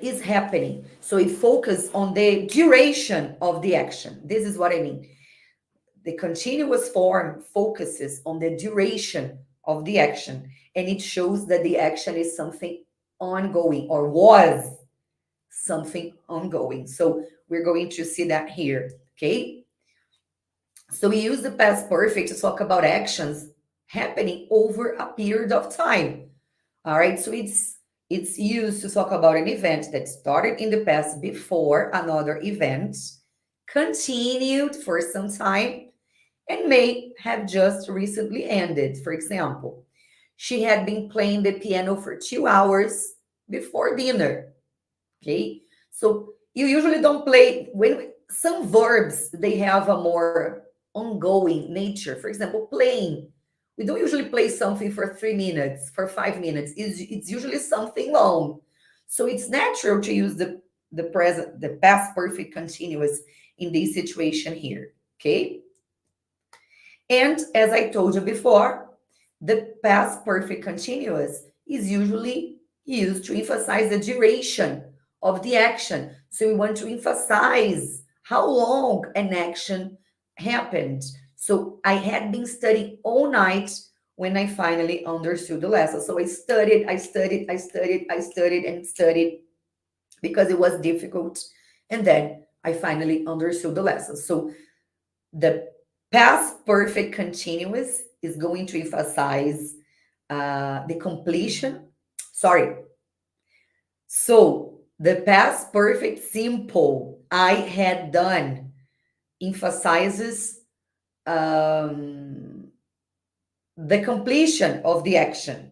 is happening. So it focuses on the duration of the action. This is what I mean. The continuous form focuses on the duration of the action, and it shows that the action is something ongoing or was something ongoing. So we're going to see that here, okay? So we use the past perfect to talk about actions happening over a period of time. All right, so it's used to talk about an event that started in the past before another event, continued for some time, and may have just recently ended. For example, she had been playing the piano for 2 hours before dinner. Okay, so you usually don't play when some verbs they have a more ongoing nature. For example, playing. We don't usually play something for 3 minutes, for 5 minutes. It's usually something long. So it's natural to use the past perfect continuous in this situation here. Okay. And as I told you before, the past perfect continuous is usually used to emphasize the duration of the action. So we want to emphasize how long an action happened. So I had been studying all night when I finally understood the lesson. So I studied and studied because it was difficult. And then I finally understood the lesson. So the past perfect continuous is going to emphasize the completion. Sorry. So the past perfect simple, I had done, emphasizes the completion of the action.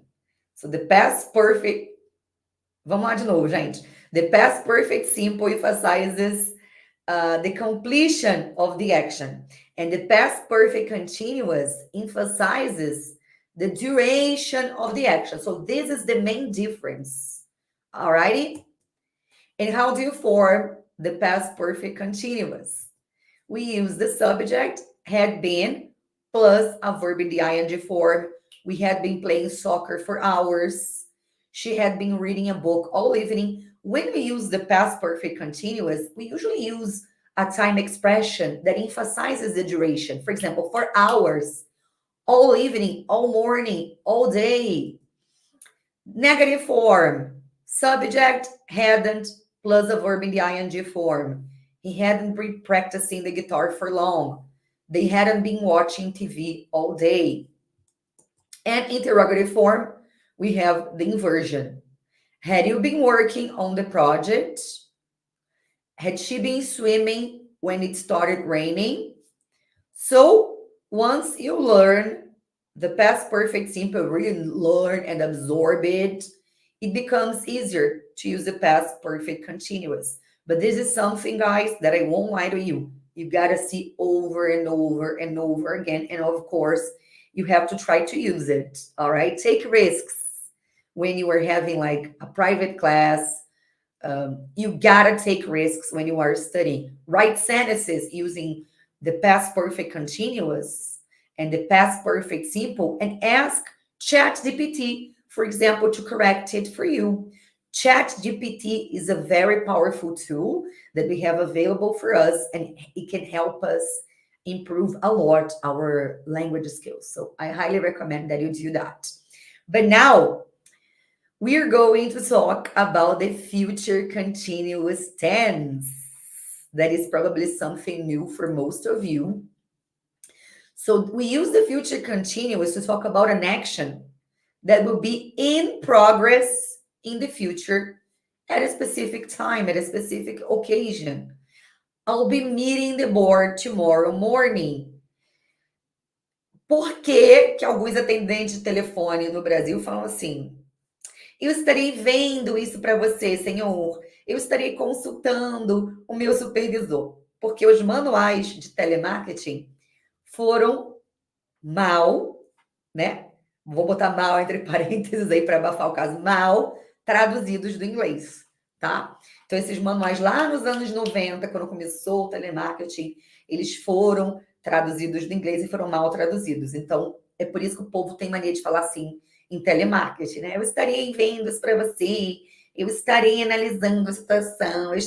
So the past perfect, vamos lá de novo, gente. The past perfect simple emphasizes the completion of the action. And the past perfect continuous emphasizes the duration of the action. So this is the main difference. All righty? And how do you form the past perfect continuous? We use the subject, had been, plus a verb in the ing form. We had been playing soccer for hours. She had been reading a book all evening. When we use the past perfect continuous, we usually use a time expression that emphasizes the duration. For example, for hours, all evening, all morning, all day. Negative form, subject hadn't plus a verb in the ing form. He hadn't been practicing the guitar for long. They hadn't been watching TV all day. And interrogative form, we have the inversion. Had you been working on the project? Had she been swimming when it started raining? So once you learn the past perfect simple, really learn and absorb it, it becomes easier to use the past perfect continuous. But this is something, guys, that I won't lie to you. You gotta see over and over and over again. And of course, you have to try to use it. All right. Take risks when you are having like a private class. You gotta take risks when you are studying. Write sentences using the past perfect continuous and the past perfect simple and ask ChatGPT, for example, to correct it for you. ChatGPT is a very powerful tool that we have available for us, and it can help us improve a lot our language skills. So I highly recommend that you do that. But now we're going to talk about the future continuous tense. That is probably something new for most of you. So we use the future continuous to talk about an action that will be in progress in the future at a specific time, at a specific occasion. I'll be meeting the board tomorrow morning. Por que que alguns atendentes de telefone no Brasil falam assim? Eu estarei vendo isso para você, senhor. Eu estarei consultando o meu supervisor. Porque os manuais de telemarketing foram mal, né? Vou botar mal entre parênteses aí para abafar o caso, mal traduzidos do inglês, tá? Então, esses manuais lá nos anos 90, quando começou o telemarketing, eles foram traduzidos do inglês e foram mal traduzidos. Então, é por isso que o povo tem mania de falar assim em telemarketing, né? Eu estarei vendo isso para você, eu estarei analisando a situação, eu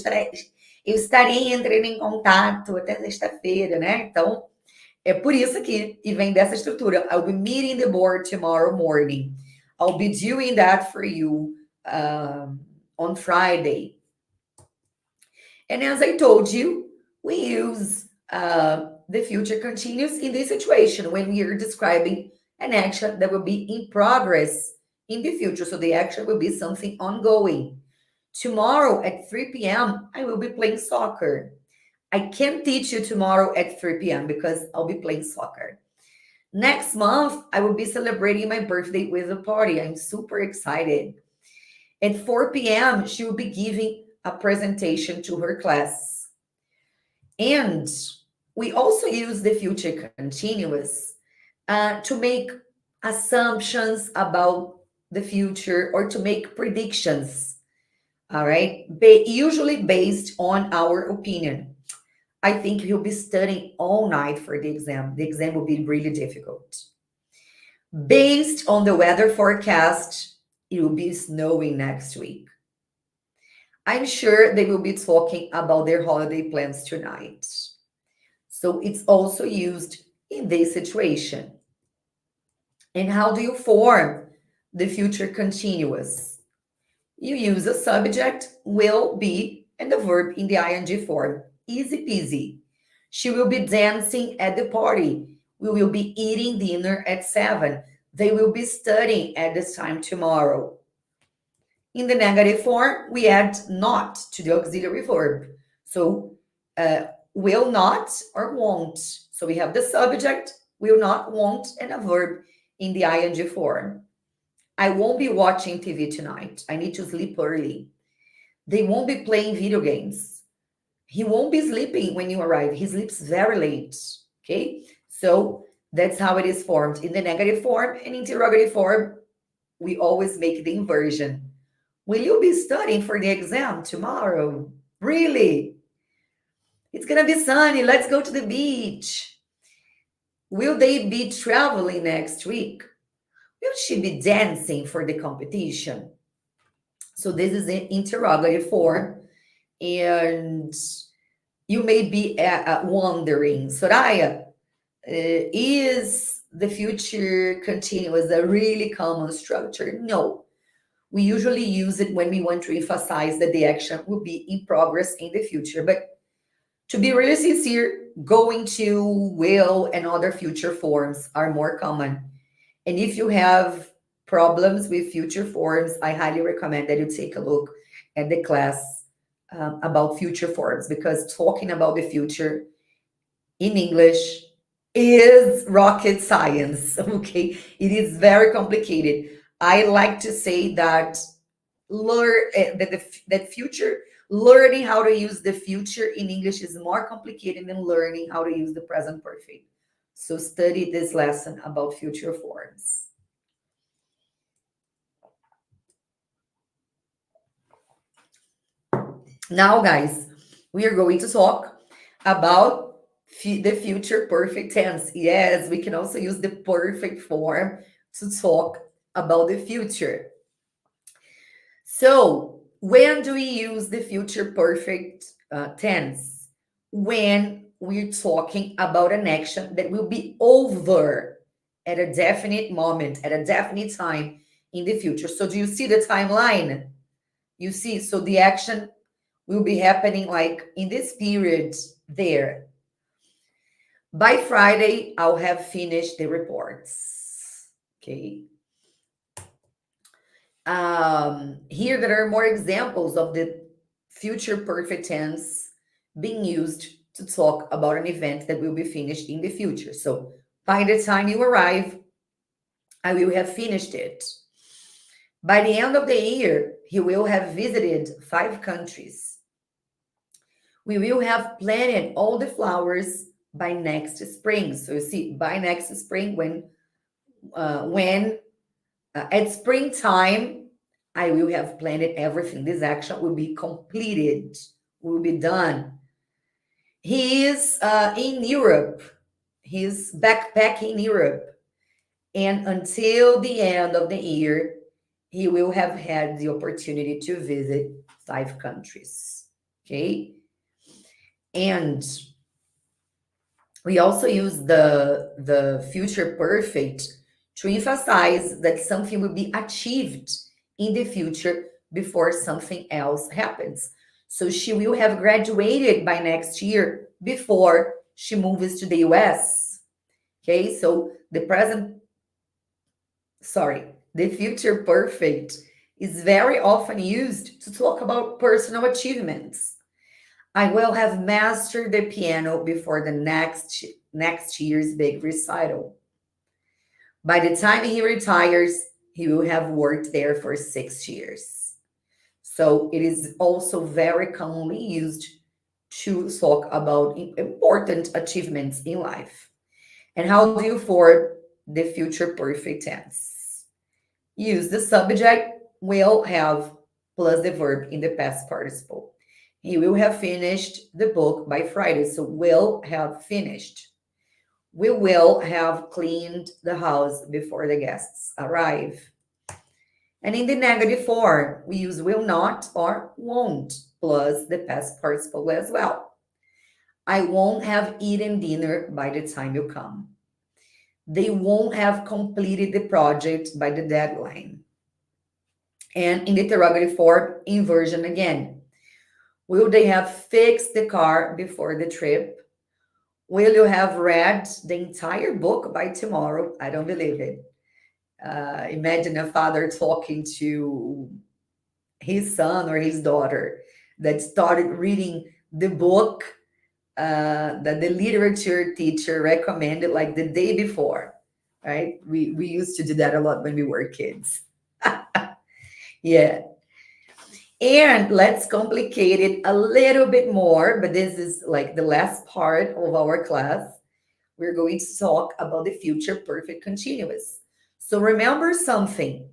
estarei entrando em contato até sexta-feira, né? Então, é por isso aqui, e vem dessa estrutura. I'll be meeting the board tomorrow morning. I'll be doing that for you on Friday. And as I told you, we use the future continuous in this situation when we are describing an action that will be in progress in the future. So the action will be something ongoing. Tomorrow at 3 p.m., I will be playing soccer. I can't teach you tomorrow at 3 p.m. because I'll be playing soccer. Next month, I will be celebrating my birthday with a party. I'm super excited. At 4 p.m., she will be giving a presentation to her class. And we also use the future continuous to make assumptions about the future or to make predictions. All right, usually based on our opinion. I think he'll be studying all night for the exam. The exam will be really difficult. Based on the weather forecast, it will be snowing next week. I'm sure they will be talking about their holiday plans tonight. So it's also used in this situation. And how do you form the future continuous? You use a subject, will, be, and the verb in the ing form. Easy peasy. She will be dancing at the party. We will be eating dinner at 7. They will be studying at this time tomorrow. In the negative form, we add not to the auxiliary verb. So, will not or won't. So we have the subject, will not, won't, and a verb in the ing form. I won't be watching TV tonight. I need to sleep early. They won't be playing video games. He won't be sleeping when you arrive. He sleeps very late. Okay? So that's how it is formed. In the negative form and interrogative form, we always make the inversion. Will you be studying for the exam tomorrow? Really? It's going to be sunny. Let's go to the beach. Will they be traveling next week? Will she be dancing for the competition? So this is the interrogative form. And you may be wondering, Soraya, is the future continuous a really common structure? No. We usually use it when we want to emphasize that the action will be in progress in the future. But to be really sincere, going to, will, and other future forms are more common. And if you have problems with future forms, I highly recommend that you take a look at the class about future forms, because talking about the future in English is rocket science. Okay, it is very complicated. I like to say that that future learning how to use the future in English is more complicated than learning how to use the present perfect. So study this lesson about future forms. Now, guys, we are going to talk about the future perfect tense. Yes, we can also use the perfect form to talk about the future. So, when do we use the future perfect tense? When we're talking about an action that will be over at a definite moment, at a definite time in the future. So, do you see the timeline? You see, so the action will be happening like in this period there. By Friday, I'll have finished the reports. Okay. Here there are more examples of the future perfect tense being used to talk about an event that will be finished in the future. So by the time you arrive, I will have finished it. By the end of the year, he will have visited 5 countries. We will have planted all the flowers by next spring. So you see, by next spring, when at springtime, I will have planted everything. This action will be completed, will be done. He is in Europe. He's backpacking in Europe. And until the end of the year, he will have had the opportunity to visit 5 countries. Okay. And we also use the future perfect to emphasize that something will be achieved in the future before something else happens. So she will have graduated by next year before she moves to the US. Okay, so the future perfect is very often used to talk about personal achievements. I will have mastered the piano before the next year's big recital. By the time he retires, he will have worked there for 6 years. So it is also very commonly used to talk about important achievements in life. And how do you form the future perfect tense? Use the subject will have plus the verb in the past participle. He will have finished the book by Friday. So will have finished. We will have cleaned the house before the guests arrive. And in the negative form, we use will not or won't plus the past participle as well. I won't have eaten dinner by the time you come. They won't have completed the project by the deadline. And in the interrogative form, inversion again. Will they have fixed the car before the trip? Will you have read the entire book by tomorrow? I don't believe it. Imagine a father talking to his son or his daughter that started reading the book that the literature teacher recommended like the day before, right? We used to do that a lot when we were kids. Yeah. And let's complicate it a little bit more, but this is like the last part of our class. We're going to talk about the future perfect continuous. So remember something.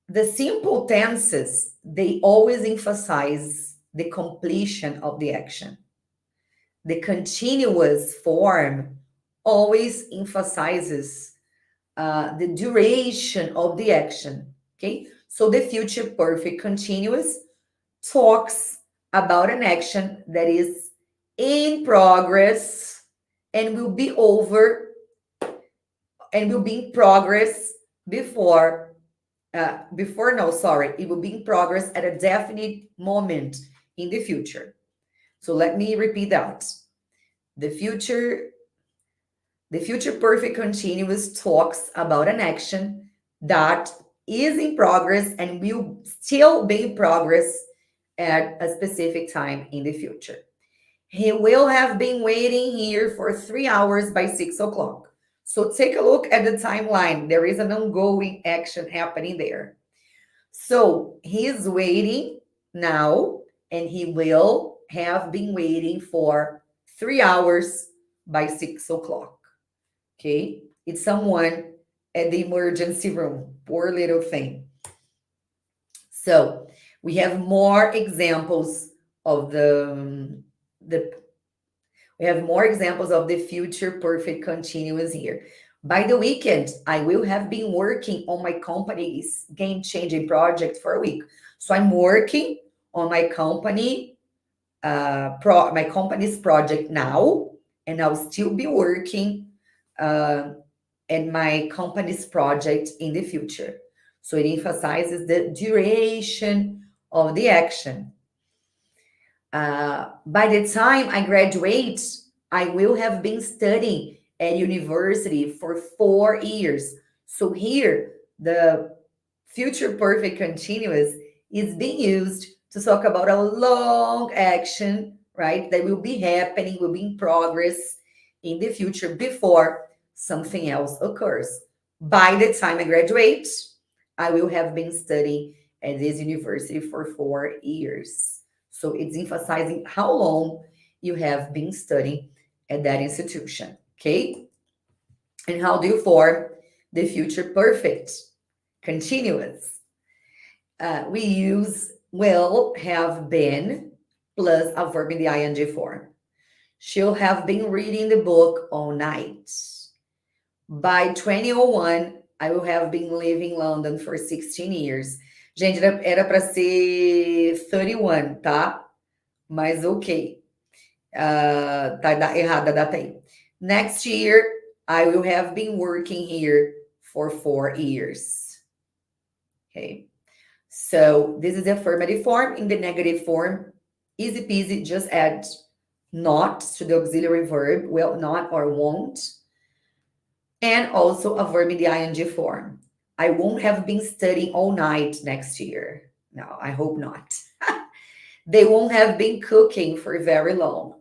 The simple tenses, they always emphasize the completion of the action. The continuous form always emphasizes the duration of the action. Okay, so the future perfect continuous talks about an action that is in progress and will be over and will be in progress before it will be in progress at a definite moment in the future. So let me repeat that. The future perfect continuous talks about an action that is in progress and will still be in progress at a specific time in the future. He will have been waiting here for 3 hours by 6 o'clock. So take a look at the timeline. There is an ongoing action happening there. So he is waiting now, and he will have been waiting for 3 hours by 6 o'clock. Okay. It's someone at the emergency room. Poor little thing. So we have more examples of the we have more examples of the future perfect continuous here. By the weekend, I will have been working on my company's game changing project for a week. So I'm working on my my company's project now, and I'll still be working uh, at my company's project in the future. So it emphasizes the duration of the action. By the time I graduate, I will have been studying at university for 4 years. So here, the future perfect continuous is being used to talk about a long action, right? That will be happening, will be in progress in the future before something else occurs. By the time I graduate, I will have been studying at this university for 4 years. So it's emphasizing how long you have been studying at that institution. Okay. And how do you form the future perfect continuous? We use will have been plus a verb in the ing form. She'll have been reading the book all night. By 2001, I will have been living in London for 16 years. Gente, era para ser 31, tá? Mas ok. Tá errada a data aí. Next year, I will have been working here for 4 years. Okay. So this is the affirmative form. In the negative form, easy peasy, just add not to the auxiliary verb, will not or won't. And also a verb in the ing form. I won't have been studying all night next year. No, I hope not. They won't have been cooking for very long.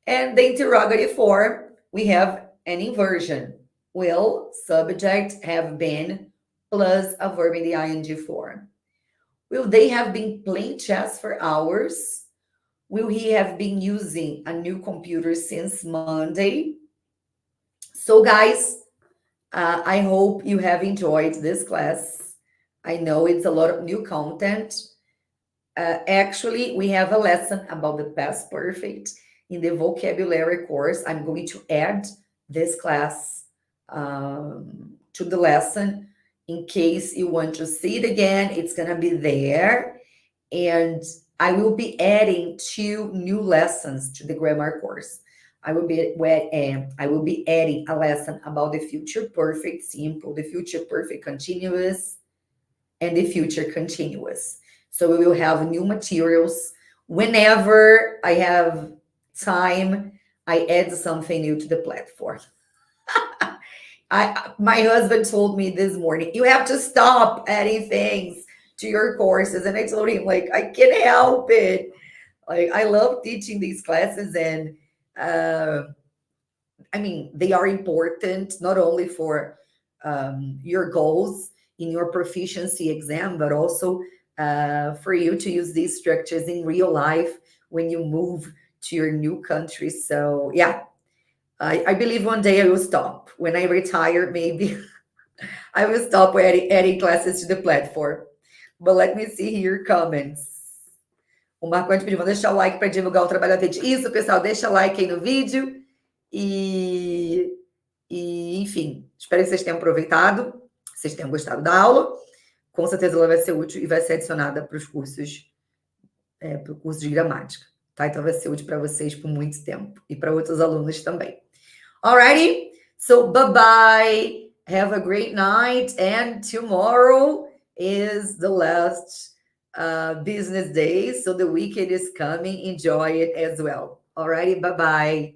And the interrogative form, we have an inversion. Will, subject, have been, plus a verb in the ing form. Will they have been playing chess for hours? Will he have been using a new computer since Monday? So, guys, I hope you have enjoyed this class. I know it's a lot of new content. Actually, we have a lesson about the past perfect in the vocabulary course. I'm going to add this class to the lesson in case you want to see it again. It's going to be there. And I will be adding 2 new lessons to the grammar course. I will be adding a lesson about the future perfect simple, the future perfect continuous, and the future continuous. So we will have new materials. Whenever I have time, I add something new to the platform. My husband told me this morning, you have to stop adding things to your courses. And I told him, like, I can't help it. Like, I love teaching these classes, and I mean, they are important not only for your goals in your proficiency exam, but also for you to use these structures in real life when you move to your new country. So, yeah, I believe one day I will stop. When I retire, maybe I will stop adding classes to the platform. But let me see here comments. O Marconte pediu, vou deixar o like para divulgar o trabalho da Tete. Isso, pessoal, deixa like aí no vídeo. E, enfim, espero que vocês tenham aproveitado, vocês tenham gostado da aula. Com certeza ela vai ser útil e vai ser adicionada para os cursos, para o curso de gramática, tá? Então vai ser útil para vocês por muito tempo e para outros alunos também. Alrighty, so bye-bye. Have a great night, and tomorrow is the last business day, so the weekend is coming. Enjoy it as well. Alrighty, bye-bye.